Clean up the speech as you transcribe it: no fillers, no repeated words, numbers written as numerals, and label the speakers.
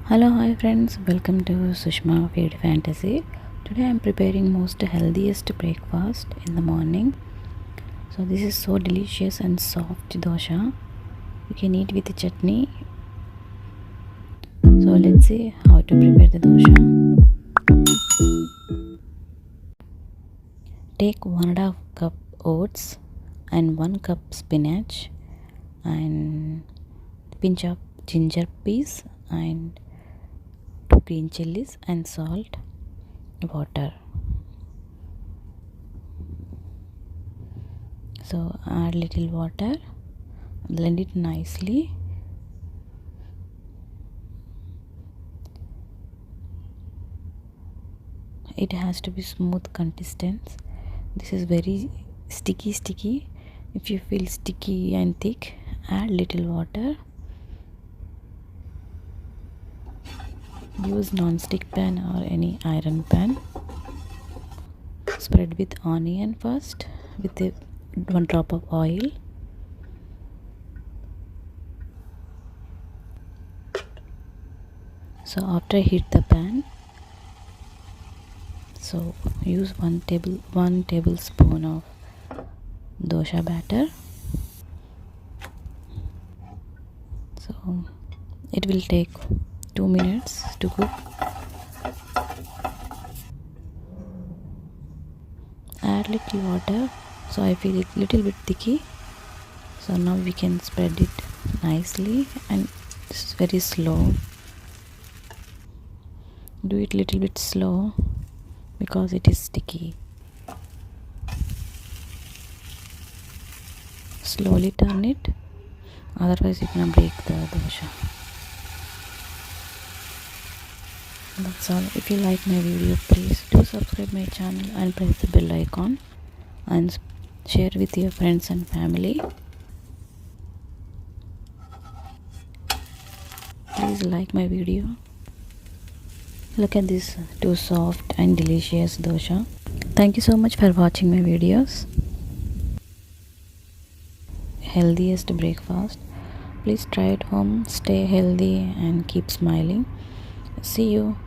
Speaker 1: Hello, hi friends, welcome to Sushma Feed Fantasy. Today I am preparing most healthiest breakfast in the morning. So this is so delicious and soft dosha. You can eat with chutney. So let's see how to prepare the dosha. Take 1.5 cup oats and 1 cup spinach and pinch of ginger peas and 2 green chilies and salt, water. So add little water, blend it nicely. It has to be smooth consistency. This is very sticky. If you feel sticky and thick, add little water. Use non-stick pan or any iron pan. Spread with onion first with 1 drop of oil. So after heat the pan, so use 1 tablespoon of dosha batter. So it will take 2 minutes to cook. Add little water, so I feel it little bit thicky. So now we can spread it nicely, and it's very slow. Do it little bit slow because it is sticky. Slowly turn it, otherwise you can break the dosha. That's all. If you like my video, please do subscribe my channel and press the bell icon and share with your friends and family. Please like my video. Look at this too soft and delicious dosha. Thank you so much for watching my videos. Healthiest breakfast. Please try it home. Stay healthy and keep smiling. See you.